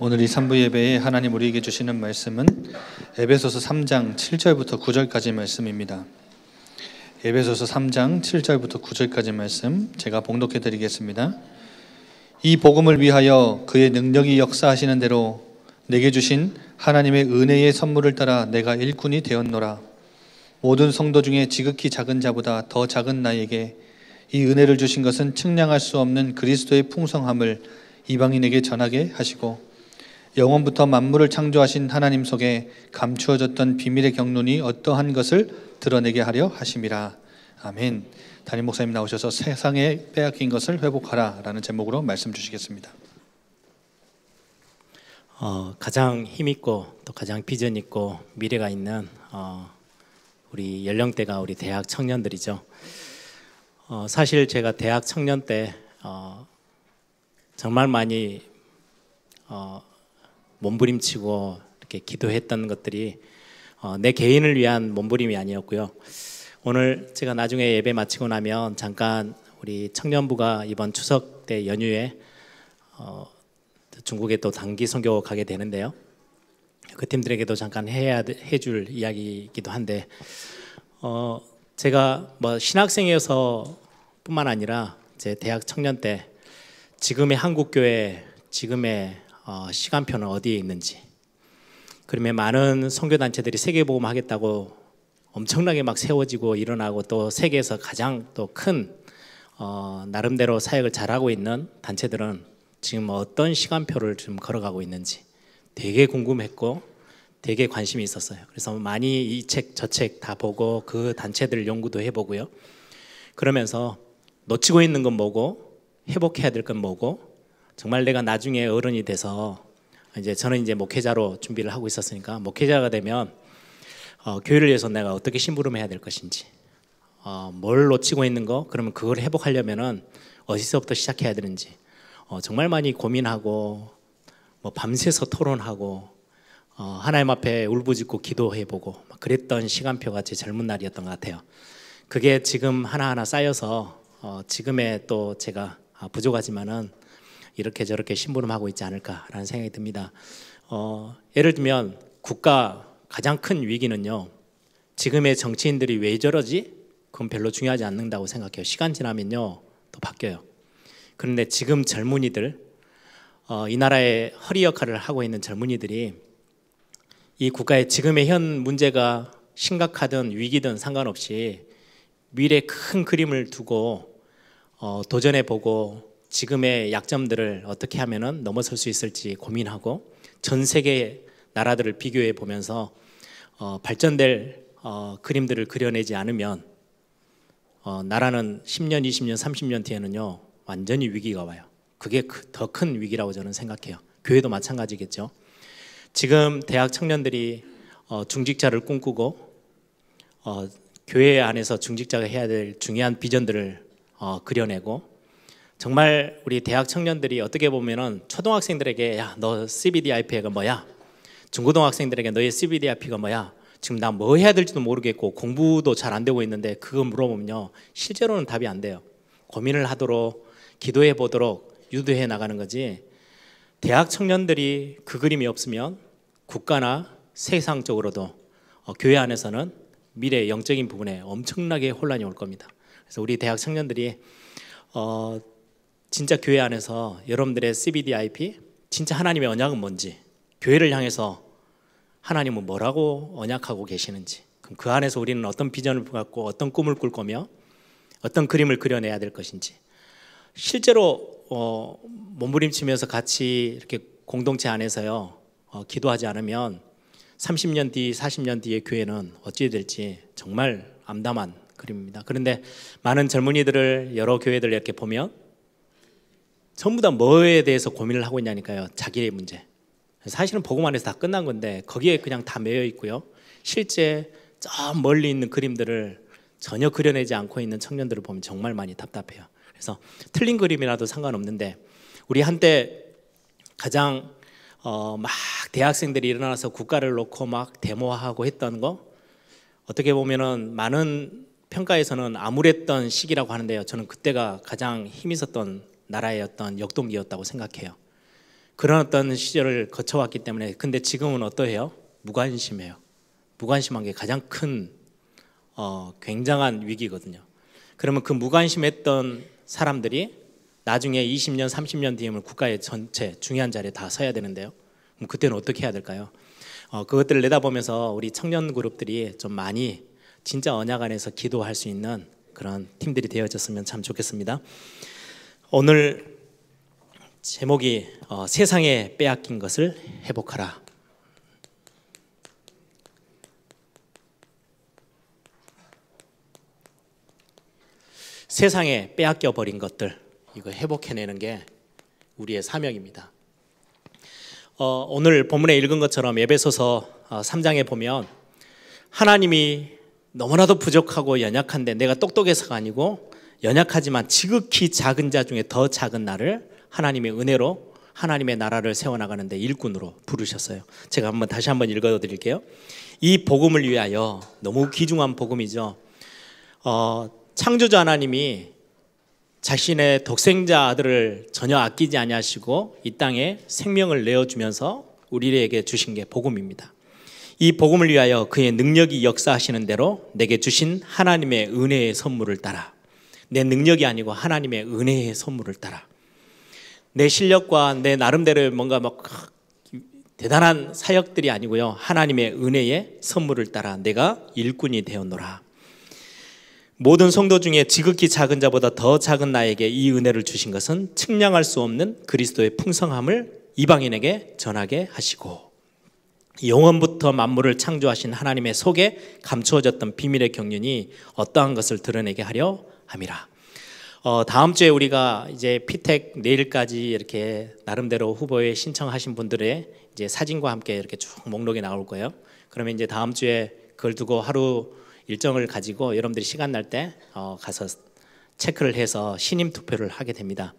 오늘 이 3부 예배에 하나님 우리에게 주시는 말씀은 에베소서 3장 7절부터 9절까지 말씀입니다. 에베소서 3장 7절부터 9절까지 말씀 제가 봉독해 드리겠습니다. 이 복음을 위하여 그의 능력이 역사하시는 대로 내게 주신 하나님의 은혜의 선물을 따라 내가 일꾼이 되었노라. 모든 성도 중에 지극히 작은 자보다 더 작은 나에게 이 은혜를 주신 것은 측량할 수 없는 그리스도의 풍성함을 이방인에게 전하게 하시고 영원부터 만물을 창조하신 하나님 속에 감추어졌던 비밀의 경륜이 어떠한 것을 드러내게 하려 하심이라. 아멘. 담임 목사님 나오셔서 세상에 빼앗긴 것을 회복하라 라는 제목으로 말씀 주시겠습니다. 가장 힘있고 또 가장 비전 있고 미래가 있는 우리 연령대가 우리 대학 청년들이죠. 사실 제가 대학 청년 때 정말 많이 몸부림치고 이렇게 기도했던 것들이 내 개인을 위한 몸부림이 아니었고요. 오늘 제가 나중에 예배 마치고 나면 잠깐 우리 청년부가 이번 추석 때 연휴에 중국에 또 단기 선교 가게 되는데요. 그 팀들에게도 잠깐 해줄 이야기이기도 한데 제가 뭐 신학생이어서 뿐만 아니라 제 대학 청년 때 지금의 한국교회 지금의 시간표는 어디에 있는지, 그러면 많은 선교단체들이 세계복음 하겠다고 엄청나게 막 세워지고 일어나고 또 세계에서 가장 또 큰 나름대로 사역을 잘하고 있는 단체들은 지금 어떤 시간표를 좀 걸어가고 있는지 되게 궁금했고 되게 관심이 있었어요. 그래서 많이 이 책 저 책 다 보고 그 단체들 연구도 해보고요. 그러면서 놓치고 있는 건 뭐고 회복해야 될 건 뭐고, 정말 내가 나중에 어른이 돼서 저는 이제 목회자로 준비를 하고 있었으니까 목회자가 되면 교회를 위해서 내가 어떻게 심부름해야 될 것인지, 뭘 놓치고 있는 거, 그러면 그걸 회복하려면은 어디서부터 시작해야 되는지 정말 많이 고민하고 뭐 밤새서 토론하고 하나님 앞에 울부짖고 기도해보고 그랬던 시간표가 제 젊은 날이었던 것 같아요. 그게 지금 하나하나 쌓여서 지금의 또 제가 부족하지만은 이렇게 저렇게 심부름하고 있지 않을까라는 생각이 듭니다. 예를 들면 국가 가장 큰 위기는요, 지금의 정치인들이 왜 저러지? 그건 별로 중요하지 않는다고 생각해요. 시간 지나면요 또 바뀌어요. 그런데 지금 젊은이들, 이 나라의 허리 역할을 하고 있는 젊은이들이 이 국가의 지금의 현 문제가 심각하든 위기든 상관없이 미래의 큰 그림을 두고 도전해보고 지금의 약점들을 어떻게 하면은 넘어설 수 있을지 고민하고 전 세계 나라들을 비교해 보면서 발전될 그림들을 그려내지 않으면 나라는 10년, 20년, 30년 뒤에는요 완전히 위기가 와요. 그게 더 큰 위기라고 저는 생각해요. 교회도 마찬가지겠죠. 지금 대학 청년들이 중직자를 꿈꾸고 교회 안에서 중직자가 해야 될 중요한 비전들을 그려내고, 정말 우리 대학 청년들이 어떻게 보면은 초등학생들에게 야, 너 CBDIP가 뭐야? 중고등학생들에게 너의 CBDIP가 뭐야? 지금 나 뭐 해야 될지도 모르겠고 공부도 잘 안 되고 있는데 그거 물어보면요 실제로는 답이 안 돼요. 고민을 하도록 기도해 보도록 유도해 나가는 거지, 대학 청년들이 그 그림이 없으면 국가나 세상적으로도 교회 안에서는 미래 영적인 부분에 엄청나게 혼란이 올 겁니다. 그래서 우리 대학 청년들이 진짜 교회 안에서 여러분들의 CBDIP, 진짜 하나님의 언약은 뭔지, 교회를 향해서 하나님은 뭐라고 언약하고 계시는지, 그럼 그 안에서 우리는 어떤 비전을 갖고 어떤 꿈을 꿀 거며 어떤 그림을 그려내야 될 것인지, 실제로 몸부림치면서 같이 이렇게 공동체 안에서요 기도하지 않으면 30년 뒤, 40년 뒤의 교회는 어찌 될지 정말 암담한 그림입니다. 그런데 많은 젊은이들을 여러 교회들 이렇게 보면 전부 다 뭐에 대해서 고민을 하고 있냐니까요. 자기의 문제. 사실은 복음 안에서 다 끝난 건데 거기에 그냥 다 매여 있고요. 실제 저 멀리 있는 그림들을 전혀 그려내지 않고 있는 청년들을 보면 정말 많이 답답해요. 그래서 틀린 그림이라도 상관없는데, 우리 한때 가장 막 대학생들이 일어나서 국가를 놓고 막 데모하고 했던 거, 어떻게 보면은 많은 평가에서는 암울했던 시기라고 하는데요. 저는 그때가 가장 힘 있었던 나라의 어떤 역동기였다고 생각해요. 그런 어떤 시절을 거쳐왔기 때문에. 근데 지금은 어떠해요? 무관심해요. 무관심한 게 가장 큰 굉장한 위기거든요. 그러면 그 무관심했던 사람들이 나중에 20년, 30년 뒤에는 국가의 전체 중요한 자리에 다 서야 되는데요. 그럼 그때는 어떻게 해야 될까요? 그것들을 내다보면서 우리 청년 그룹들이 좀 많이 진짜 언약 안에서 기도할 수 있는 그런 팀들이 되어졌으면 참 좋겠습니다. 오늘 제목이 세상에 빼앗긴 것을 회복하라. 세상에 빼앗겨 버린 것들, 이거 회복해내는 게 우리의 사명입니다. 오늘 본문에 읽은 것처럼 에베소서 3장에 보면 하나님이 너무나도 부족하고 연약한데 내가 똑똑해서가 아니고 연약하지만 지극히 작은 자 중에 더 작은 나를 하나님의 은혜로 하나님의 나라를 세워나가는데 일꾼으로 부르셨어요. 제가 다시 한번 읽어드릴게요. 이 복음을 위하여, 너무 귀중한 복음이죠. 창조자 하나님이 자신의 독생자 아들을 전혀 아끼지 아니하시고 이 땅에 생명을 내어주면서 우리에게 주신 게 복음입니다. 이 복음을 위하여 그의 능력이 역사하시는 대로 내게 주신 하나님의 은혜의 선물을 따라, 내 능력이 아니고 하나님의 은혜의 선물을 따라, 내 실력과 내 나름대로의 뭔가 막 대단한 사역들이 아니고요, 하나님의 은혜의 선물을 따라 내가 일꾼이 되었노라. 모든 성도 중에 지극히 작은 자보다 더 작은 나에게 이 은혜를 주신 것은 측량할 수 없는 그리스도의 풍성함을 이방인에게 전하게 하시고 영원부터 만물을 창조하신 하나님의 속에 감추어졌던 비밀의 경륜이 어떠한 것을 드러내게 하려 함이라. 다음 주에 우리가 이제 피택 내일까지 이렇게 나름대로 후보에 신청하신 분들의 이제 사진과 함께 이렇게 쭉 목록이 나올 거예요. 그러면 이제 다음 주에 그걸 두고 하루 일정을 가지고 여러분들이 시간 날 때 가서 체크를 해서 신임 투표를 하게 됩니다.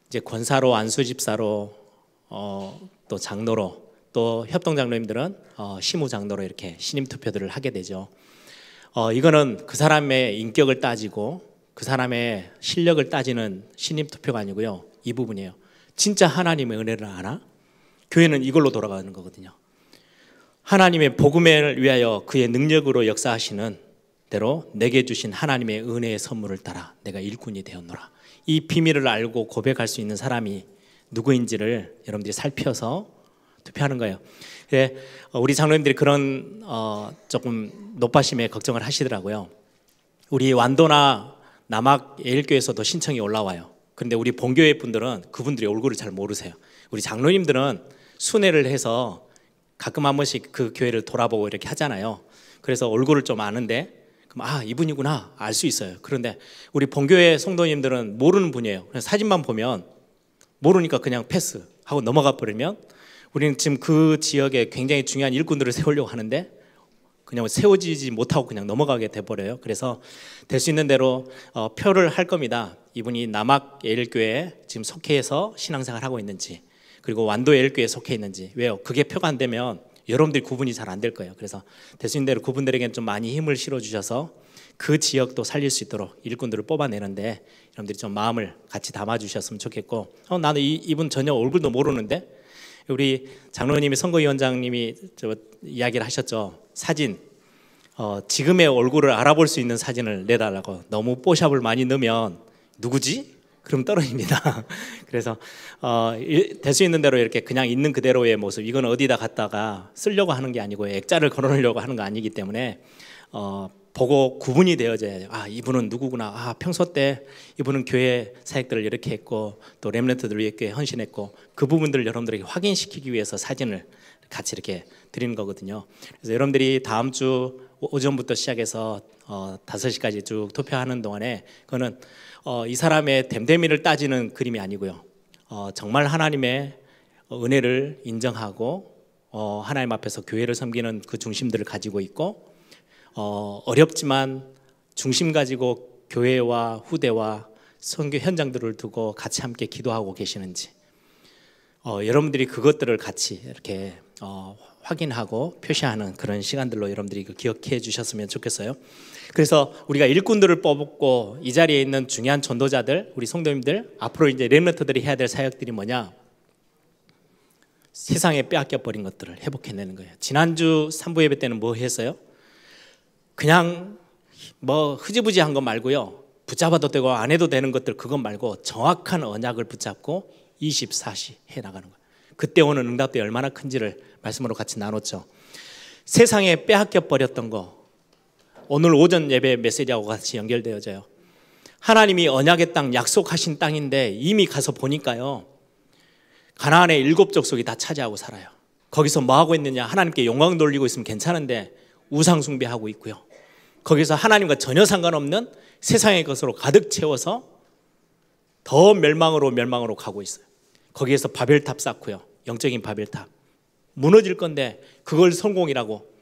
이제 권사로, 안수집사로, 또 장로로, 또 협동장로님들은 시무장로로 이렇게 신임 투표들을 하게 되죠. 이거는 그 사람의 인격을 따지고 그 사람의 실력을 따지는 신임 투표가 아니고요, 이 부분이에요. 진짜 하나님의 은혜를 아나? 교회는 이걸로 돌아가는 거거든요. 하나님의 복음을 위하여 그의 능력으로 역사하시는 대로 내게 주신 하나님의 은혜의 선물을 따라 내가 일꾼이 되었노라. 이 비밀을 알고 고백할 수 있는 사람이 누구인지를 여러분들이 살펴서 투표하는 거예요. 우리 장로님들이 그런 조금 높아심에 걱정을 하시더라고요. 우리 완도나 남학 예일교에서도 신청이 올라와요. 그런데 우리 본교회 분들은 그분들이 얼굴을 잘 모르세요. 우리 장로님들은 순회를 해서 가끔 한 번씩 그 교회를 돌아보고 이렇게 하잖아요. 그래서 얼굴을 좀 아는데 그럼 이분이구나 알 수 있어요. 그런데 우리 본교회 성도님들은 모르는 분이에요. 그래서 사진만 보면 모르니까 그냥 패스하고 넘어가 버리면 우리는 지금 그 지역에 굉장히 중요한 일꾼들을 세우려고 하는데 그냥 세워지지 못하고 그냥 넘어가게 돼버려요. 그래서 될 수 있는 대로 표를 할 겁니다. 이분이 남학 예일교회에 지금 속해서 신앙생활 하고 있는지, 그리고 완도 예일교회에 속해 있는지. 왜요? 그게 표가 안 되면 여러분들이 구분이 잘 안 될 거예요. 그래서 될 수 있는 대로 그분들에게는 좀 많이 힘을 실어주셔서 그 지역도 살릴 수 있도록 일꾼들을 뽑아내는데 여러분들이 좀 마음을 같이 담아주셨으면 좋겠고, 나는 이분 전혀 얼굴도 모르는데, 우리 장로님이 선거위원장님이 이야기를 하셨죠. 사진, 지금의 얼굴을 알아볼 수 있는 사진을 내달라고. 너무 뽀샵을 많이 넣으면 누구지? 그럼 떨어집니다. 그래서 될 수 있는 대로 이렇게 그냥 있는 그대로의 모습, 이건 어디다 갖다가 쓰려고 하는 게 아니고 액자를 걸어놓으려고 하는 거 아니기 때문에 보고 구분이 되어져야 이분은 누구구나. 평소 때 이분은 교회 사역들을 이렇게 했고 또 렘넌트들을 위해 헌신했고, 그 부분들을 여러분들에게 확인시키기 위해서 사진을 같이 이렇게 드리는 거거든요. 그래서 여러분들이 다음 주 오전부터 시작해서 5시까지 쭉 투표하는 동안에 그거는 이 사람의 됨됨이를 따지는 그림이 아니고요, 정말 하나님의 은혜를 인정하고 하나님 앞에서 교회를 섬기는 그 중심들을 가지고 있고, 어렵지만 중심 가지고 교회와 후대와 선교 현장들을 두고 같이 함께 기도하고 계시는지, 여러분들이 그것들을 같이 이렇게 확인하고 표시하는 그런 시간들로 여러분들이 기억해 주셨으면 좋겠어요. 그래서 우리가 일꾼들을 뽑고 이 자리에 있는 중요한 전도자들, 우리 성도님들, 앞으로 이제 렘넌트들이 해야 될 사역들이 뭐냐? 세상에 빼앗겨 버린 것들을 회복해내는 거예요. 지난주 3부 예배 때는 뭐 했어요? 그냥 뭐 흐지부지한 거 말고요, 붙잡아도 되고 안 해도 되는 것들, 그것 말고 정확한 언약을 붙잡고 24시 해나가는 거예요. 그때 오는 응답이 얼마나 큰지를 말씀으로 같이 나눴죠. 세상에 빼앗겨 버렸던 거, 오늘 오전 예배 메시지하고 같이 연결되어져요. 하나님이 언약의 땅, 약속하신 땅인데 이미 가서 보니까요, 가나안의 7족속이 다 차지하고 살아요. 거기서 뭐 하고 있느냐? 하나님께 영광 돌리고 있으면 괜찮은데 우상 숭배하고 있고요. 거기서 하나님과 전혀 상관없는 세상의 것으로 가득 채워서 더 멸망으로 가고 있어요. 거기에서 바벨탑 쌓고요, 영적인 바벨탑 무너질 건데 그걸 성공이라고.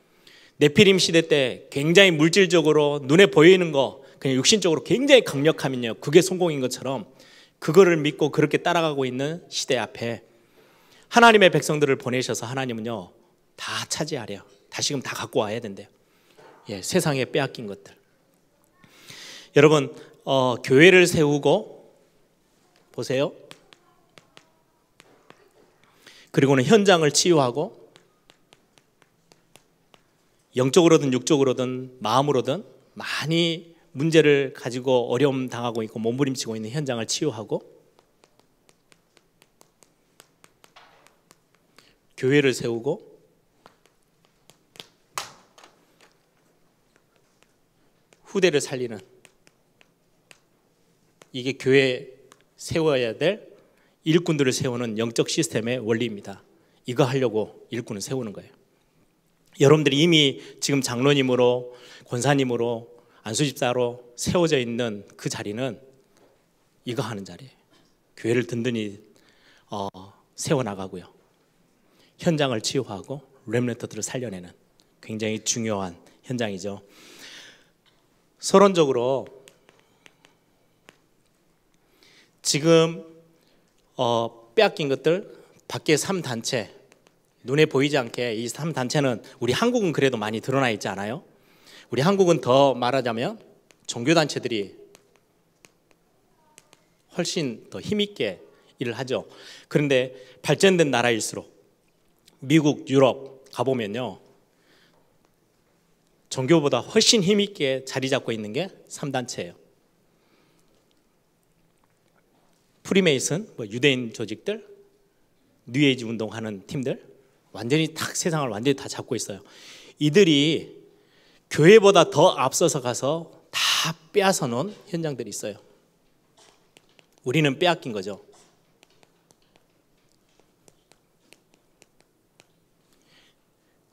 네피림 시대 때 굉장히 물질적으로 눈에 보이는 거, 그냥 육신적으로 굉장히 강력하면요, 그게 성공인 것처럼 그거를 믿고 그렇게 따라가고 있는 시대 앞에 하나님의 백성들을 보내셔서 하나님은요, 다 차지하래요. 다시금 다 갖고 와야 된대요. 예, 세상에 빼앗긴 것들. 여러분, 교회를 세우고 보세요. 그리고는 현장을 치유하고 영적으로든 육적으로든 마음으로든 많이 문제를 가지고 어려움 당하고 있고 몸부림치고 있는 현장을 치유하고 교회를 세우고 후대를 살리는, 이게 교회 세워야 될 일꾼들을 세우는 영적 시스템의 원리입니다. 이거 하려고 일꾼을 세우는 거예요. 여러분들이 이미 지금 장로님으로, 권사님으로, 안수집사로 세워져 있는 그 자리는 이거 하는 자리예요. 교회를 든든히 세워나가고요, 현장을 치유하고 렘넌트들을 살려내는 굉장히 중요한 현장이죠. 서론적으로 지금 빼앗긴 것들, 밖에 3단체, 눈에 보이지 않게 이 3단체는 우리 한국은 그래도 많이 드러나 있지 않아요? 우리 한국은 더 말하자면 종교단체들이 훨씬 더 힘있게 일을 하죠. 그런데 발전된 나라일수록 미국, 유럽 가보면요, 종교보다 훨씬 힘있게 자리 잡고 있는 게 3단체예요. 프리메이슨, 유대인 조직들, 뉴에이지 운동하는 팀들, 완전히 탁 세상을 완전히 다 잡고 있어요. 이들이 교회보다 더 앞서서 가서 다 빼앗아 놓은 현장들이 있어요. 우리는 빼앗긴 거죠.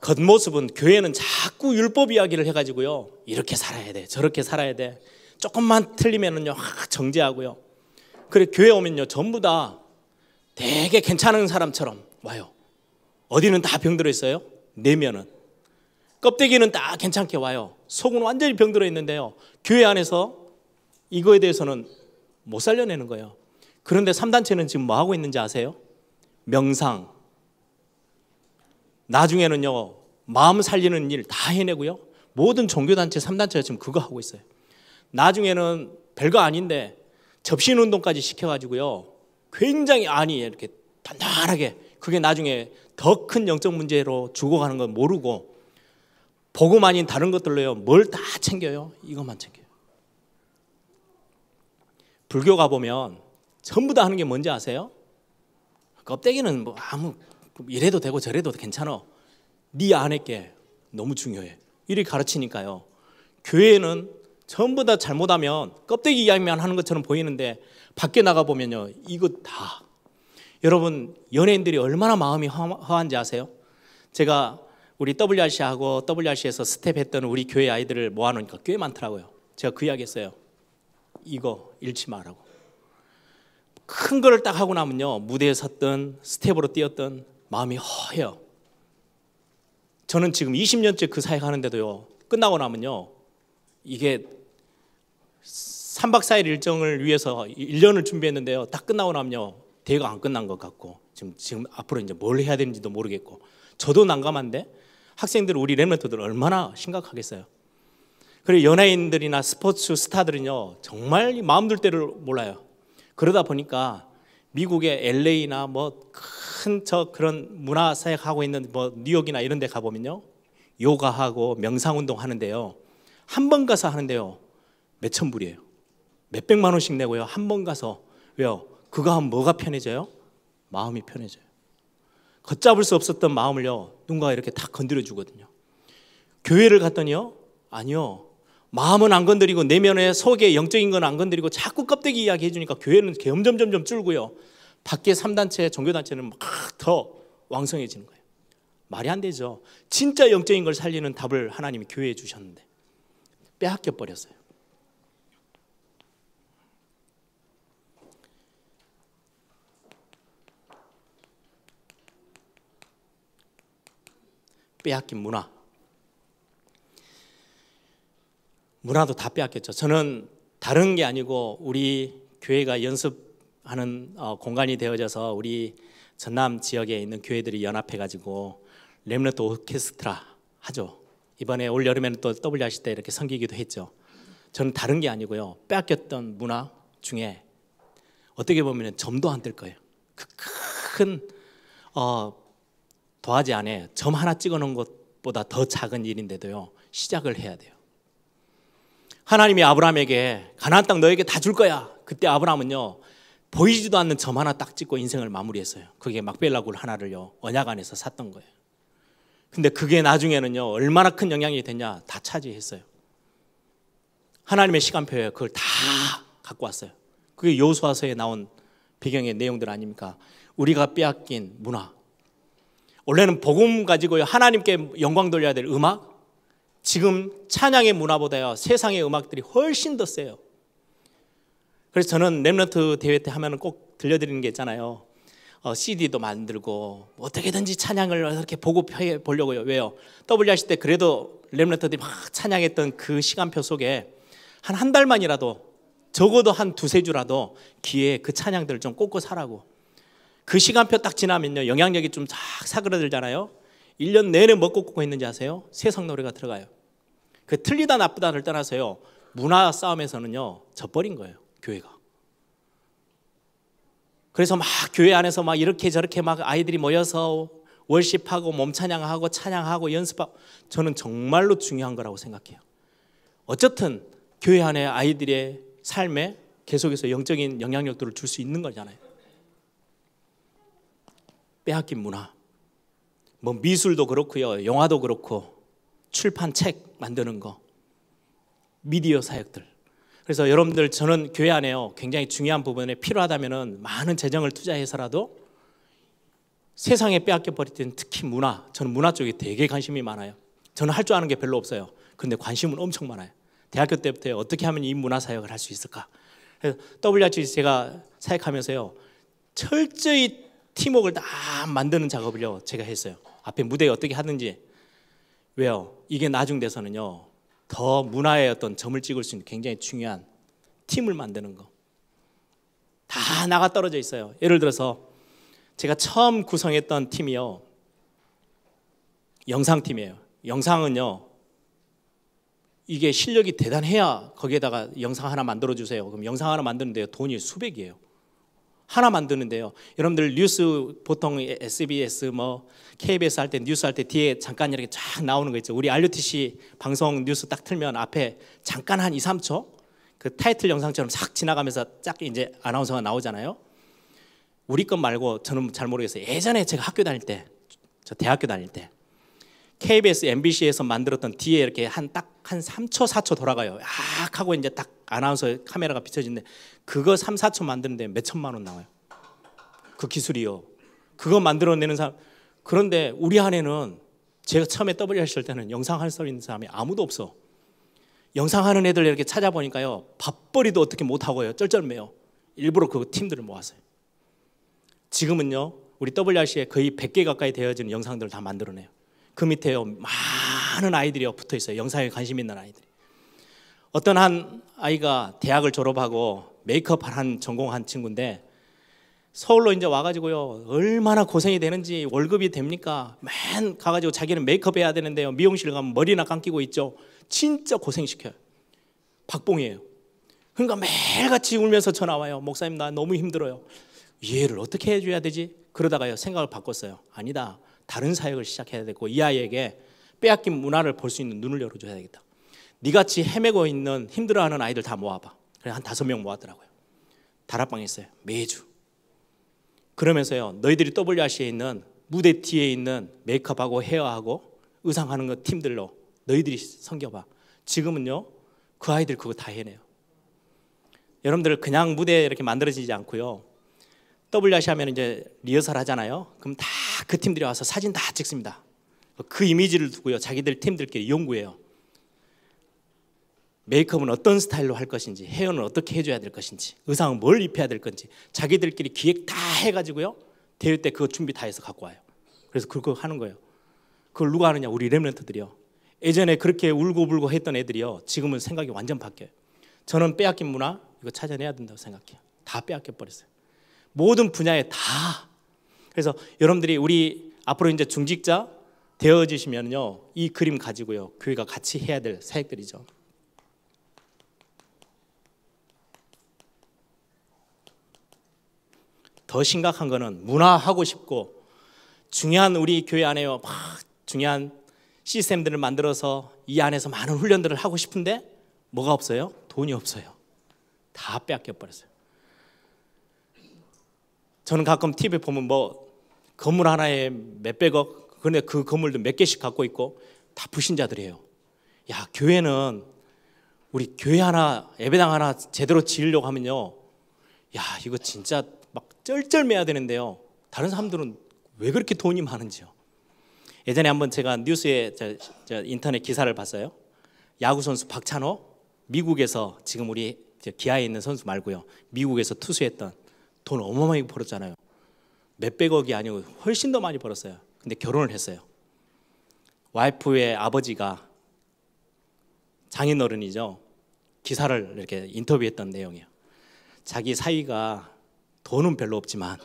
겉모습은, 교회는 자꾸 율법 이야기를 해가지고요, 이렇게 살아야 돼, 저렇게 살아야 돼, 조금만 틀리면은요 정죄하고요. 그래, 교회 오면요 전부 다 되게 괜찮은 사람처럼 와요. 어디는 다 병들어 있어요. 내면은, 껍데기는 다 괜찮게 와요. 속은 완전히 병들어 있는데요, 교회 안에서 이거에 대해서는 못 살려내는 거예요. 그런데 3단체는 지금 뭐 하고 있는지 아세요? 명상, 나중에는요 마음 살리는 일 다 해내고요. 모든 종교단체 3단체가 지금 그거 하고 있어요. 나중에는 별거 아닌데 접신운동까지 시켜가지고요, 굉장히 이렇게 단단하게, 그게 나중에 더 큰 영적 문제로 죽어가는 건 모르고 복음 아닌 다른 것들로요 뭘 다 챙겨요? 이것만 챙겨요. 불교 가보면 전부 다 하는 게 뭔지 아세요? 껍데기는 뭐 아무 이래도 되고 저래도 괜찮아, 네 안에 게 너무 중요해, 이렇게 가르치니까요. 교회는 전부 다 잘못하면 껍데기 이야기만 하는 것처럼 보이는데 밖에 나가보면요 이거 다. 여러분, 연예인들이 얼마나 마음이 허한지 아세요? 제가 우리 WRC하고 WRC에서 스텝했던 우리 교회 아이들을 모아놓으니까 꽤 많더라고요. 제가 그 이야기 했어요. 이거 잃지 말라고. 큰 거를 딱 하고 나면요, 무대에 섰든 스텝으로 뛰었든 마음이 허해요. 저는 지금 20년째 그 사역 하는데도요, 끝나고 나면요, 이게 3박 4일 일정을 위해서 1년을 준비했는데요, 딱 끝나고 나면요 대가 안 끝난 것 같고 지금 앞으로 이제 뭘 해야 되는지도 모르겠고 저도 난감한데 학생들 우리 랩런트들 얼마나 심각하겠어요. 그리고 연예인들이나 스포츠 스타들은요 정말 마음들 때를 몰라요. 그러다 보니까 미국의 LA나 뭐 큰 그런 문화 사역 하고 있는 뭐 뉴욕이나 이런 데 가보면요 요가하고 명상운동 하는데요 한 번 가서 하는데요 몇천 불이에요. 몇백만 원씩 내고요 한 번 가서. 왜요? 그거 하면 뭐가 편해져요? 마음이 편해져요. 걷잡을 수 없었던 마음을요 누군가 이렇게 다 건드려 주거든요. 교회를 갔더니요 아니요 마음은 안 건드리고 내면의 속에 영적인 건 안 건드리고 자꾸 껍데기 이야기 해주니까 교회는 점점 줄고요 밖에 3단체 종교단체는 막 더 왕성해지는 거예요. 말이 안 되죠. 진짜 영적인 걸 살리는 답을 하나님이 교회에 주셨는데 빼앗겨 버렸어요. 빼앗긴 문화도 다 빼앗겼죠. 저는 다른 게 아니고 우리 교회가 연습하는 공간이 되어져서 우리 전남 지역에 있는 교회들이 연합해가지고 렘넌트 오케스트라 하죠. 이번에 올 여름에는 또 WRC 때 이렇게 섬기기도 했죠. 저는 다른 게 아니고요 빼앗겼던 문화 중에 어떻게 보면 점도 안 될 거예요. 그 큰 도화지 안에 점 하나 찍어놓은 것보다 더 작은 일인데도요 시작을 해야 돼요. 하나님이 아브라함에게 가나안 땅 너에게 다 줄 거야. 그때 아브라함은요 보이지도 않는 점 하나 딱 찍고 인생을 마무리했어요. 그게 막벨라 굴 하나를요 언약 안에서 샀던 거예요. 근데 그게 나중에는요 얼마나 큰 영향이 됐냐 다 차지했어요. 하나님의 시간표에 그걸 다 갖고 왔어요. 그게 여호수아서에 나온 배경의 내용들 아닙니까? 우리가 빼앗긴 문화. 원래는 복음 가지고요 하나님께 영광 돌려야 될 음악, 지금 찬양의 문화보다요 세상의 음악들이 훨씬 더 세요. 그래서 저는 렘넌트 대회 때 하면은 꼭 들려드리는 게 있잖아요. CD도 만들고 어떻게든지 찬양을 이렇게 보고 보려고요. 왜요? WRC 때 그래도 렘넌트들이 막 찬양했던 그 시간표 속에 한 달만이라도 적어도 한 두세 주라도 귀에 그 찬양들을 좀 꽂고 사라고. 그 시간표 딱 지나면요 영향력이 좀 싹 사그러들잖아요. 1년 내내 뭐 꽂고 있는지 아세요? 세상 노래가 들어가요. 그 틀리다 나쁘다를 떠나서요 문화 싸움에서는요 져버린 거예요 교회가. 그래서 막 교회 안에서 막 이렇게 저렇게 막 아이들이 모여서 월십하고 몸찬양하고 찬양하고 연습하고 저는 정말로 중요한 거라고 생각해요. 어쨌든 교회 안에 아이들의 삶에 계속해서 영적인 영향력들을 줄 수 있는 거잖아요. 빼앗긴 문화. 뭐 미술도 그렇고요 영화도 그렇고 출판 책 만드는 거 미디어 사역들. 그래서 여러분들 저는 교회 안에요 굉장히 중요한 부분에 필요하다면 많은 재정을 투자해서라도 세상에 빼앗겨 버렸던 특히 문화, 저는 문화 쪽에 되게 관심이 많아요. 저는 할 줄 아는 게 별로 없어요. 그런데 관심은 엄청 많아요. 대학교 때부터 어떻게 하면 이 문화 사역을 할 수 있을까. 그래서 WRC 제가 사역하면서요 철저히 팀워크를 다 만드는 작업을요 제가 했어요. 앞에 무대에 어떻게 하든지. 왜요? 이게 나중 돼서는요 더 문화의 어떤 점을 찍을 수 있는 굉장히 중요한 팀을 만드는 거. 다 나가 떨어져 있어요. 예를 들어서 제가 처음 구성했던 팀이요 영상팀이에요. 영상은요 이게 실력이 대단해야 거기에다가 영상 하나 만들어 주세요. 그럼 영상 하나 만드는데요 돈이 수백이에요. 하나 만드는데요. 여러분들 뉴스 보통 SBS 뭐 KBS 할 때 뉴스 할 때 뒤에 잠깐 이렇게 쫙 나오는 거 있죠. 우리 RUTC 방송 뉴스 딱 틀면 앞에 잠깐 한 2, 3초 그 타이틀 영상처럼 싹 지나가면서 쫙 이제 아나운서가 나오잖아요. 우리 것 말고 저는 잘 모르겠어요. 예전에 제가 학교 다닐 때, 저 대학교 다닐 때 KBS, MBC에서 만들었던 뒤에 이렇게 한 3초, 4초 돌아가요. 약 하고 이제 딱 아나운서 카메라가 비춰지는데 그거 3, 4초 만드는데 몇 천만 원 나와요. 그 기술이요. 그거 만들어내는 사람. 그런데 우리 안에는 제가 처음에 WRC 할 때는 영상 할 수 있는 사람이 아무도 없어. 영상 하는 애들 이렇게 찾아보니까요 밥벌이도 어떻게 못하고요 쩔쩔매요. 일부러 그 팀들을 모았어요. 지금은요 우리 WRC에 거의 100개 가까이 되어지는 영상들을 다 만들어내요. 그 밑에요 많은 아이들이 붙어 있어요. 영상에 관심 있는 아이들이. 어떤 한 아이가 대학을 졸업하고 메이크업 한 전공한 친구인데 서울로 이제 와가지고요, 얼마나 고생이 되는지. 월급이 됩니까? 맨 가가지고 자기는 메이크업 해야 되는데요, 미용실 가면 머리나 감기고 있죠. 진짜 고생시켜요. 박봉이에요. 그러니까 매일같이 울면서 전화 와요. 목사님, 나 너무 힘들어요. 이해를 어떻게 해줘야 되지? 그러다가요, 생각을 바꿨어요. 아니다, 다른 사역을 시작해야 되고 이 아이에게 빼앗긴 문화를 볼 수 있는 눈을 열어줘야 되겠다. 니같이 헤매고 있는 힘들어하는 아이들 다 모아봐. 그래, 한 5명 모았더라고요. 다락방에 있어요, 매주. 그러면서요, 너희들이 WRC에 있는 무대 뒤에 있는 메이크업하고 헤어하고 의상하는 거 팀들로 너희들이 섬겨봐. 지금은요, 그 아이들 그거 다 해내요. 여러분들 그냥 무대에 이렇게 만들어지지 않고요, WRC 하면 이제 리허설 하잖아요. 그럼 다 그 팀들이 와서 사진 다 찍습니다. 그 이미지를 두고요, 자기들 팀들끼리 연구해요. 메이크업은 어떤 스타일로 할 것인지, 헤어는 어떻게 해줘야 될 것인지, 의상은 뭘 입혀야 될 건지 자기들끼리 기획 다 해가지고요, 대회 때 그거 준비 다 해서 갖고 와요. 그래서 그거 하는 거예요. 그걸 누가 하느냐? 우리 렘넌트들이요. 예전에 그렇게 울고불고 했던 애들이요, 지금은 생각이 완전 바뀌어요. 저는 빼앗긴 문화 이거 찾아내야 된다고 생각해요. 다 빼앗겨 버렸어요. 모든 분야에 다. 그래서 여러분들이 우리 앞으로 이제 중직자 되어지시면요, 이 그림 가지고요, 교회가 같이 해야 될 사역들이죠. 더 심각한 거는 문화하고 싶고 중요한 우리 교회 안에요, 막 중요한 시스템들을 만들어서 이 안에서 많은 훈련들을 하고 싶은데 뭐가 없어요? 돈이 없어요. 다 빼앗겨 버렸어요. 저는 가끔 TV 보면 뭐 건물 하나에 몇백억, 그런데 그 건물도 몇 개씩 갖고 있고 다 불신자들이에요. 야, 교회는 우리 교회 하나, 예배당 하나 제대로 지으려고 하면요, 야, 이거 진짜 막 쩔쩔매야 되는데요, 다른 사람들은 왜 그렇게 돈이 많은지요. 예전에 한번 제가 뉴스에 저 인터넷 기사를 봤어요. 야구 선수 박찬호, 미국에서 지금 우리 기아에 있는 선수 말고요, 미국에서 투수했던 돈 어마어마하게 벌었잖아요. 몇백억이 아니고 훨씬 더 많이 벌었어요. 근데 결혼을 했어요. 와이프의 아버지가 장인어른이죠. 기사를 이렇게 인터뷰했던 내용이에요. 자기 사위가 돈은 별로 없지만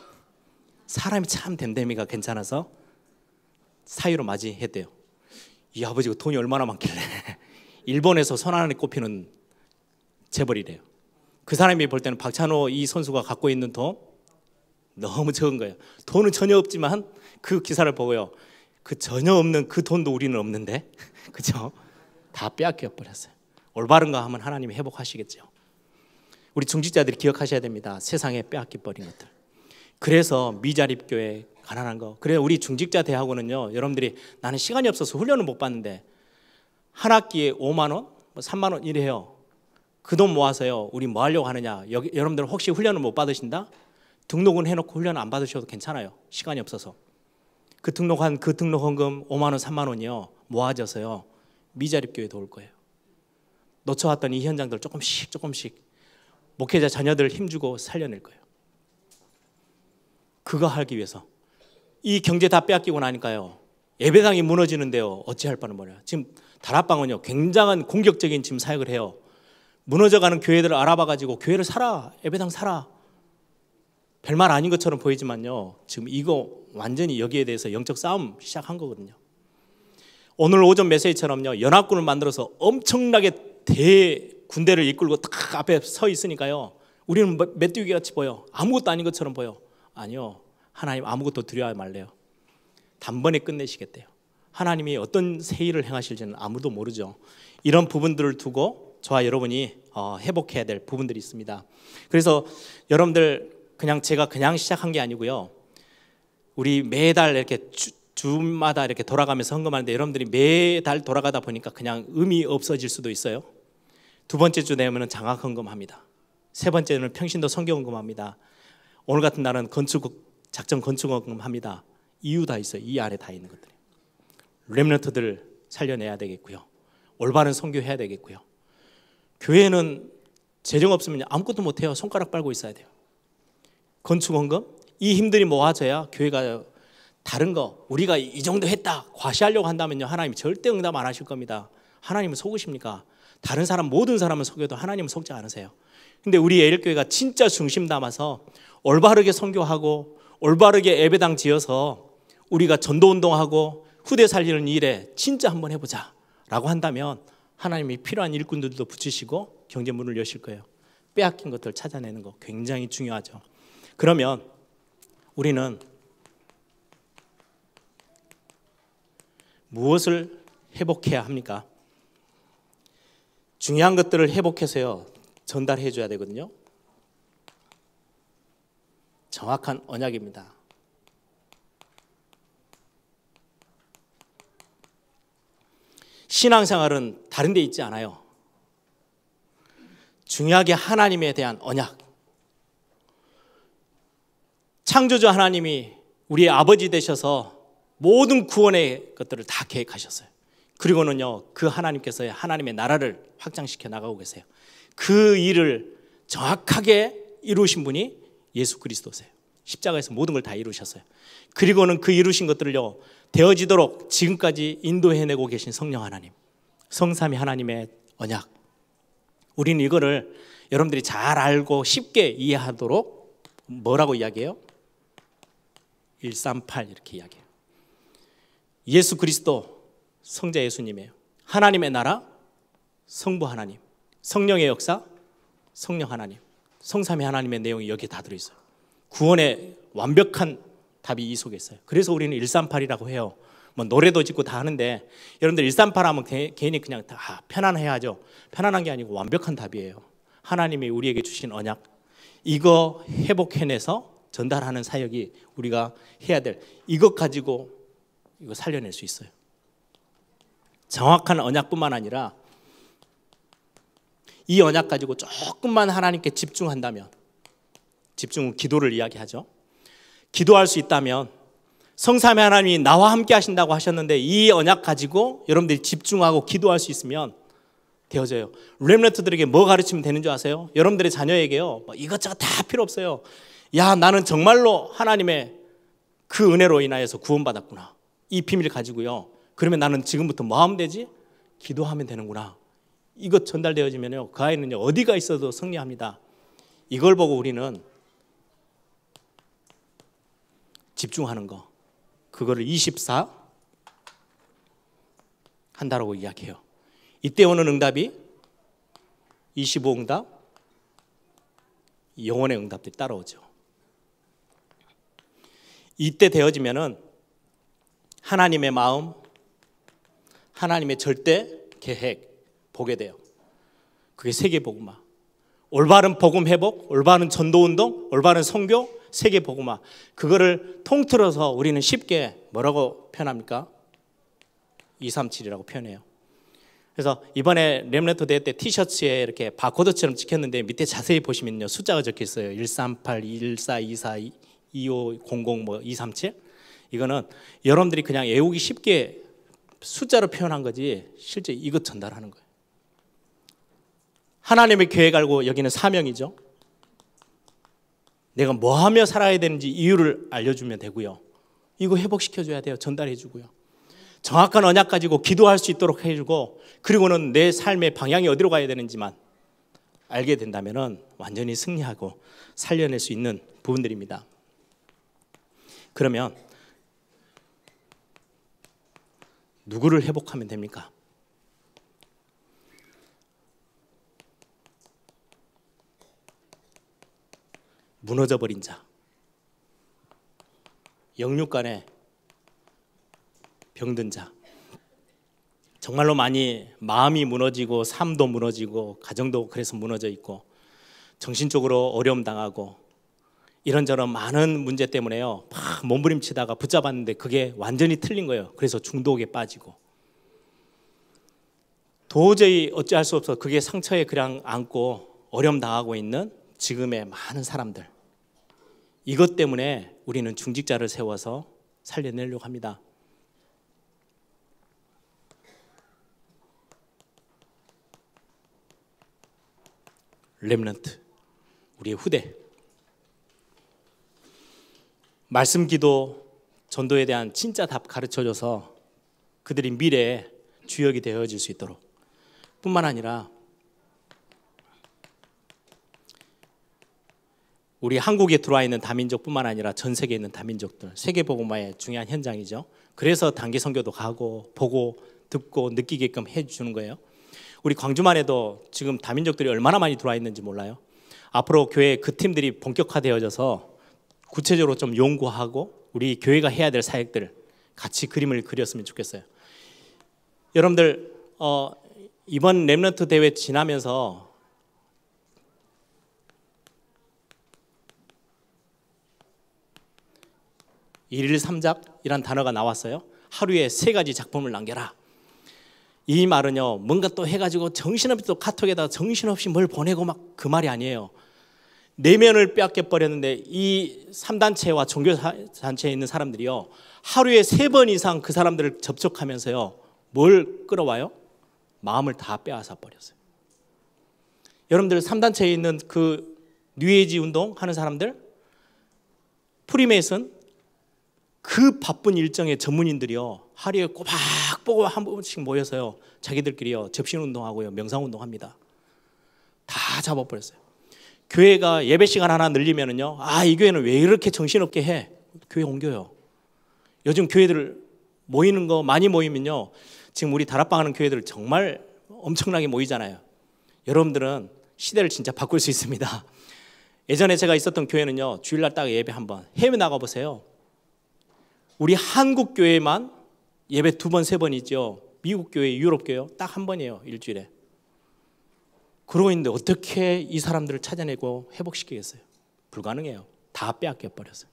사람이 참 댐댐이가 괜찮아서 사위로 맞이했대요. 이 아버지가 돈이 얼마나 많길래 일본에서 손 안에 꼽히는 재벌이래요. 그 사람이 볼 때는 박찬호 이 선수가 갖고 있는 돈 너무 적은 거예요. 돈은 전혀 없지만 그 기사를 보고요, 그 전혀 없는 그 돈도 우리는 없는데 그죠? 다 빼앗겨 버렸어요. 올바른가 하면 하나님이 회복하시겠죠. 우리 중직자들이 기억하셔야 됩니다. 세상에 빼앗겨 버린 것들. 그래서 미자립교회, 가난한 거. 그래, 우리 중직자 대학원은요, 여러분들이 나는 시간이 없어서 훈련을 못 받는데 한 학기에 5만 원, 3만 원 이래요. 그 돈 모아서요, 우리 뭐 하려고 하느냐? 여러분들 혹시 훈련을 못 받으신다? 등록은 해놓고 훈련 안 받으셔도 괜찮아요. 시간이 없어서. 그 등록한 그 등록헌금 5만 원, 3만 원이요, 모아져서요, 미자립교회도 올 거예요. 놓쳐왔던 이 현장들 조금씩 목회자 자녀들 힘주고 살려낼 거예요. 그거 하기 위해서. 이 경제 다 빼앗기고 나니까요, 예배당이 무너지는데요, 어찌할 바는 뭐냐. 지금 다락방은요, 굉장한 공격적인 지금 사역을 해요. 무너져가는 교회들을 알아봐가지고 교회를 사라, 예배당 사라. 별말 아닌 것처럼 보이지만요, 지금 이거 완전히 여기에 대해서 영적 싸움 시작한 거거든요. 오늘 오전 메시지처럼요, 연합군을 만들어서 엄청나게 대군대를 이끌고 딱 앞에 서 있으니까요, 우리는 메뚜기 같이 보여. 아무것도 아닌 것처럼 보여. 아니요, 하나님 아무것도 두려워 말래요. 단번에 끝내시겠대요. 하나님이 어떤 새 일을 행하실지는 아무도 모르죠. 이런 부분들을 두고 저와 여러분이 회복해야 될 부분들이 있습니다. 그래서 여러분들 제가 그냥 시작한 게 아니고요, 우리 매달 이렇게 주마다 이렇게 돌아가면서 헌금하는데, 여러분들이 매달 돌아가다 보니까 그냥 의미 없어질 수도 있어요. 두 번째 주 되면 장학 헌금합니다. 세 번째는 평신도 선교 헌금합니다. 오늘 같은 날은 작전 건축 헌금합니다. 이유 다 있어요. 이 안에 다 있는 것들이. 렘넌트들을 살려내야 되겠고요, 올바른 선교해야 되겠고요. 교회는 재정 없으면 아무것도 못해요. 손가락 빨고 있어야 돼요. 건축 헌금, 이 힘들이 모아져야 교회가 다른 거, 우리가 이 정도 했다 과시하려고 한다면요, 하나님이 절대 응답 안 하실 겁니다. 하나님은 속으십니까? 다른 사람, 모든 사람을 속여도 하나님은 속지 않으세요. 근데 우리 에일교회가 진짜 중심 담아서 올바르게 선교하고 올바르게 예배당 지어서 우리가 전도운동하고 후대 살리는 일에 진짜 한번 해보자 라고 한다면 하나님이 필요한 일꾼들도 붙이시고 경제문을 여실 거예요. 빼앗긴 것들 찾아내는 거 굉장히 중요하죠. 그러면 우리는 무엇을 회복해야 합니까? 중요한 것들을 회복해서요 전달해 줘야 되거든요. 정확한 언약입니다. 신앙생활은 다른 데 있지 않아요. 중요하게 하나님에 대한 언약. 창조주 하나님이 우리의 아버지 되셔서 모든 구원의 것들을 다 계획하셨어요. 그리고는요 그 하나님께서 하나님의 나라를 확장시켜 나가고 계세요. 그 일을 정확하게 이루신 분이 예수 그리스도세요. 십자가에서 모든 걸 다 이루셨어요. 그리고는 그 이루신 것들을요 되어지도록 지금까지 인도해내고 계신 성령 하나님, 성삼위 하나님의 언약. 우리는 이거를 여러분들이 잘 알고 쉽게 이해하도록 뭐라고 이야기해요? 138 이렇게 이야기해요. 예수 그리스도 성자 예수님이에요. 하나님의 나라, 성부 하나님, 성령의 역사, 성령 하나님, 성삼위 하나님의 내용이 여기에 다 들어있어요. 구원의 완벽한 답이 이 속에 있어요. 그래서 우리는 138이라고 해요. 뭐 노래도 짓고 다 하는데 여러분들 138 하면 괜히 그냥 다 편안해야죠. 편안한 게 아니고 완벽한 답이에요. 하나님이 우리에게 주신 언약, 이거 회복해내서 전달하는 사역이 우리가 해야 될, 이것 가지고 이거 살려낼 수 있어요. 정확한 언약뿐만 아니라 이 언약 가지고 조금만 하나님께 집중한다면, 집중은 기도를 이야기하죠. 기도할 수 있다면, 성삼위 하나님이 나와 함께 하신다고 하셨는데 이 언약 가지고 여러분들이 집중하고 기도할 수 있으면 되어져요. 렘넌트들에게 뭐 가르치면 되는 줄 아세요? 여러분들의 자녀에게요 뭐 이것저것 다 필요 없어요. 야, 나는 정말로 하나님의 그 은혜로 인하여서 구원받았구나, 이 비밀을 가지고요, 그러면 나는 지금부터 뭐 하면 되지? 기도하면 되는구나. 이것 전달되어지면요 그 아이는요 어디가 있어도 승리합니다. 이걸 보고 우리는 집중하는 거, 그거를 24 한다라고 이야기해요. 이때 오는 응답이 25 응답, 영혼의 응답들이 따라오죠. 이때 되어지면은 하나님의 마음, 하나님의 절대 계획 보게 돼요. 그게 세계복음화. 올바른 복음 회복, 올바른 전도운동, 올바른 선교, 세계복음화. 그거를 통틀어서 우리는 쉽게 뭐라고 표현합니까? 237이라고 표현해요. 그래서 이번에 렘넌트 대회 때 티셔츠에 이렇게 바코드처럼 찍혔는데 밑에 자세히 보시면요 숫자가 적혀 있어요. 138, 114, 24, 25, 00, 뭐 237. 이거는 여러분들이 그냥 외우기 쉽게 숫자로 표현한 거지 실제 이것 전달하는 거예요. 하나님의 계획 알고 여기는 사명이죠. 내가 뭐 하며 살아야 되는지 이유를 알려주면 되고요. 이거 회복시켜줘야 돼요. 전달해주고요. 정확한 언약 가지고 기도할 수 있도록 해주고, 그리고는 내 삶의 방향이 어디로 가야 되는지만 알게 된다면 완전히 승리하고 살려낼 수 있는 부분들입니다. 그러면 누구를 회복하면 됩니까? 무너져버린 자, 영육간에 병든 자, 정말로 많이 마음이 무너지고 삶도 무너지고 가정도 그래서 무너져 있고 정신적으로 어려움 당하고 이런저런 많은 문제 때문에요 막 몸부림치다가 붙잡았는데 그게 완전히 틀린 거예요. 그래서 중독에 빠지고 도저히 어찌할 수 없어 그게 상처에 그냥 안고 어려움 당하고 있는 지금의 많은 사람들, 이것 때문에 우리는 중직자를 세워서 살려내려고 합니다. 렘넌트, 우리의 후대, 말씀 기도 전도에 대한 진짜 답 가르쳐줘서 그들이 미래에 주역이 되어질 수 있도록, 뿐만 아니라 우리 한국에 들어와 있는 다민족뿐만 아니라 전 세계에 있는 다민족들, 세계복음화의 중요한 현장이죠. 그래서 단기 선교도 가고 보고 듣고 느끼게끔 해주는 거예요. 우리 광주만 해도 지금 다민족들이 얼마나 많이 들어와 있는지 몰라요. 앞으로 교회 그 팀들이 본격화되어져서 구체적으로 좀 연구하고 우리 교회가 해야 될 사역들 같이 그림을 그렸으면 좋겠어요. 여러분들 이번 렘넌트 대회 지나면서 일일 삼작이란 단어가 나왔어요. 하루에 3가지 작품을 남겨라. 이 말은요, 뭔가 또 해가지고 정신없이 또 카톡에다 정신없이 뭘 보내고 막 그 말이 아니에요. 내면을 빼앗겨 버렸는데 이 3단체와 종교단체에 있는 사람들이요, 하루에 3번 이상 그 사람들을 접촉하면서요, 뭘 끌어와요? 마음을 다 빼앗아 버렸어요. 여러분들 3단체에 있는 그 뉴에이지 운동 하는 사람들, 프리메이슨, 그 바쁜 일정의 전문인들이요, 하루에 꼬박꼬박 한 번씩 모여서요, 자기들끼리요 접신운동하고요 명상운동합니다. 다 잡아버렸어요. 교회가 예배 시간 하나 늘리면은요, 이 교회는 왜 이렇게 정신없게 해? 교회 옮겨요. 요즘 교회들 모이는 거 많이 모이면요, 지금 우리 다락방하는 교회들 정말 엄청나게 모이잖아요. 여러분들은 시대를 진짜 바꿀 수 있습니다. 예전에 제가 있었던 교회는요, 주일날 딱 예배 한번, 해외 나가보세요. 우리 한국 교회만 예배 2번, 3번이죠. 미국 교회, 유럽 교회 딱 한 번이에요, 일주일에. 그러고 있는데 어떻게 이 사람들을 찾아내고 회복시키겠어요? 불가능해요. 다 빼앗겨 버렸어요.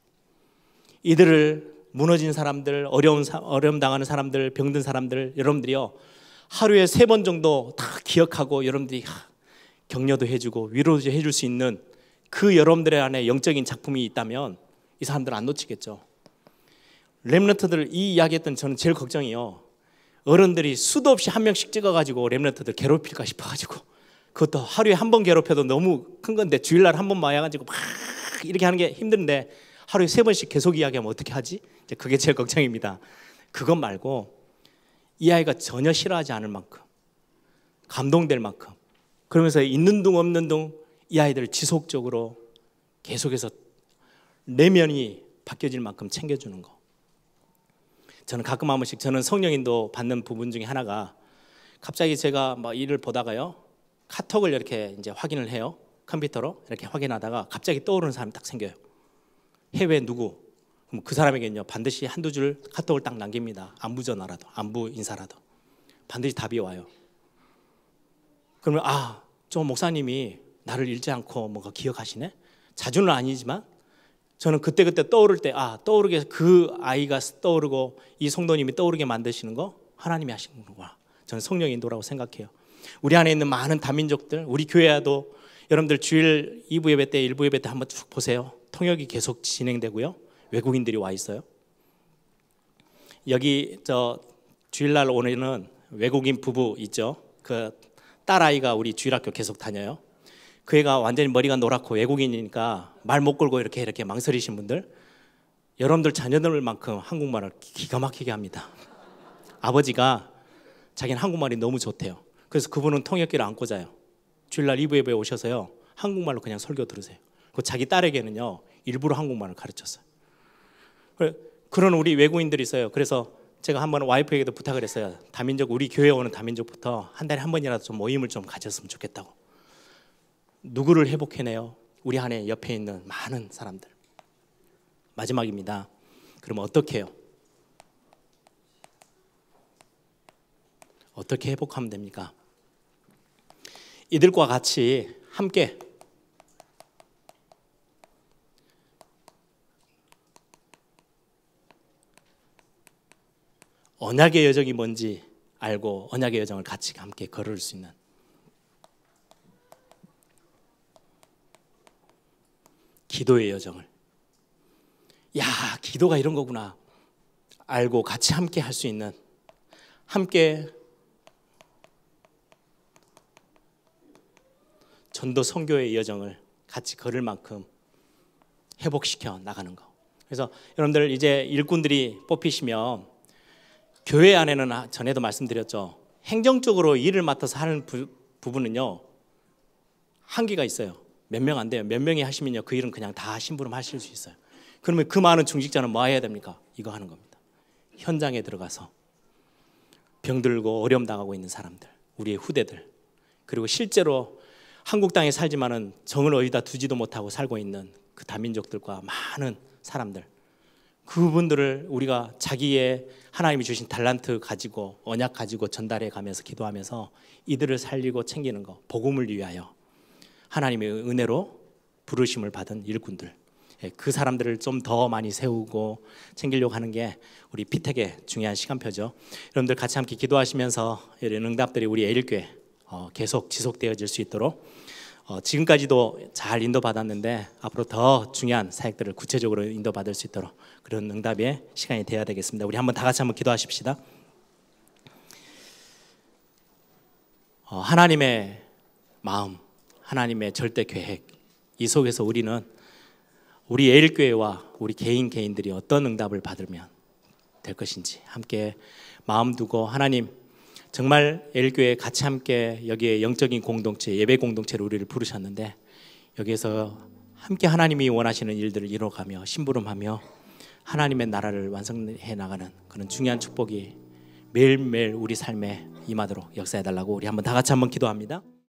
이들을, 무너진 사람들, 어려움 당하는 사람들, 병든 사람들, 여러분들이요, 하루에 3번 정도 다 기억하고 여러분들이 격려도 해주고 위로도 해줄 수 있는 그 여러분들의 안에 영적인 작품이 있다면 이 사람들 안 놓치겠죠. 렘넌트들, 이 이야기했던 저는 제일 걱정이요, 어른들이 수도 없이 한 명씩 찍어가지고 렘넌트들 괴롭힐까 싶어가지고, 그것도 하루에 한 번 괴롭혀도 너무 큰 건데 주일날 한 번 와가지고 막 이렇게 하는 게 힘든데 하루에 3번씩 계속 이야기하면 어떻게 하지? 이제 그게 제일 걱정입니다. 그것 말고 이 아이가 전혀 싫어하지 않을 만큼, 감동될 만큼, 그러면서 있는 둥 없는 둥 이 아이들을 지속적으로 계속해서 내면이 바뀌어질 만큼 챙겨주는 거. 저는 가끔 한 번씩, 저는 성령인도 받는 부분 중에 하나가, 갑자기 제가 막 일을 보다가요, 카톡을 이렇게 이제 확인을 해요. 컴퓨터로 이렇게 확인하다가 갑자기 떠오르는 사람이 딱 생겨요. 해외 누구? 그럼 그 사람에게는요, 반드시 한두 줄 카톡을 딱 남깁니다. 안부 전화라도, 안부 인사라도. 반드시 답이 와요. 그러면 저 목사님이 나를 잃지 않고 뭔가 기억하시네? 자주는 아니지만 저는 그때그때 떠오를 때, 떠오르게, 그 아이가 떠오르고 이 성도님이 떠오르게 만드시는 거 하나님이 하시는 거구나. 저는 성령의 인도라고 생각해요. 우리 안에 있는 많은 다민족들, 우리 교회와도 여러분들 주일 2부 예배 때, 1부 예배 때 한번 쭉 보세요. 통역이 계속 진행되고요, 외국인들이 와 있어요. 여기 주일날 오늘은 외국인 부부 있죠. 그 딸아이가 우리 주일학교 계속 다녀요. 그 애가 완전히 머리가 노랗고 외국인이니까 말 못 걸고 이렇게 망설이신 분들, 여러분들 자녀들만큼 한국말을 기가 막히게 합니다. 아버지가 자기는 한국말이 너무 좋대요. 그래서 그분은 통역기를 안 꽂아요. 주일날 2부 예배에 오셔서요, 한국말로 그냥 설교 들으세요. 그 자기 딸에게는요, 일부러 한국말을 가르쳤어요. 그런 우리 외국인들이 있어요. 그래서 제가 한번 와이프에게도 부탁을 했어요. 다민족, 우리 교회에 오는 다민족부터 한 달에 한 번이라도 좀 모임을 좀 가졌으면 좋겠다고. 누구를 회복해내요? 우리 안에 옆에 있는 많은 사람들. 마지막입니다. 그럼 어떻게 해요? 어떻게 회복하면 됩니까? 이들과 같이 함께 언약의 여정이 뭔지 알고 언약의 여정을 같이 함께 걸을 수 있는, 기도의 여정을, 기도가 이런 거구나 알고 같이 함께 할 수 있는, 함께 전도 선교의 여정을 같이 걸을 만큼 회복시켜 나가는 거. 그래서 여러분들 이제 일꾼들이 뽑히시면, 교회 안에는 전에도 말씀드렸죠, 행정적으로 일을 맡아서 하는 부분은요 한계가 있어요. 몇 명 안 돼요. 몇 명이 하시면요 그 일은 그냥 다 심부름 하실 수 있어요. 그러면 그 많은 중직자는 뭐 해야 됩니까? 이거 하는 겁니다. 현장에 들어가서 병들고 어려움 당하고 있는 사람들, 우리의 후대들, 그리고 실제로 한국 땅에 살지만은 정을 어디다 두지도 못하고 살고 있는 그 다민족들과 많은 사람들, 그분들을 우리가 자기의 하나님이 주신 달란트 가지고 언약 가지고 전달해 가면서 기도하면서 이들을 살리고 챙기는 거, 복음을 위하여 하나님의 은혜로 부르심을 받은 일꾼들, 그 사람들을 좀 더 많이 세우고 챙기려고 하는 게 우리 피택의 중요한 시간표죠. 여러분들 같이 함께 기도하시면서 이런 응답들이 우리 에일교회 계속 지속되어질 수 있도록 지금까지도 잘 인도받았는데 앞으로 더 중요한 사역들을 구체적으로 인도받을 수 있도록 그런 응답의 시간이 되어야 되겠습니다. 우리 한번 다 같이 한번 기도하십시다. 하나님의 마음, 하나님의 절대 계획, 이 속에서 우리는 우리 에일교회와 우리 개인들이 어떤 응답을 받으면 될 것인지 함께 마음 두고, 하나님 정말 에일교회 같이 함께 여기에 영적인 공동체, 예배 공동체로 우리를 부르셨는데 여기에서 함께 하나님이 원하시는 일들을 이뤄가며 심부름하며 하나님의 나라를 완성해 나가는 그런 중요한 축복이 매일매일 우리 삶에 임하도록 역사해달라고 우리 한번 다 같이 한번 기도합니다.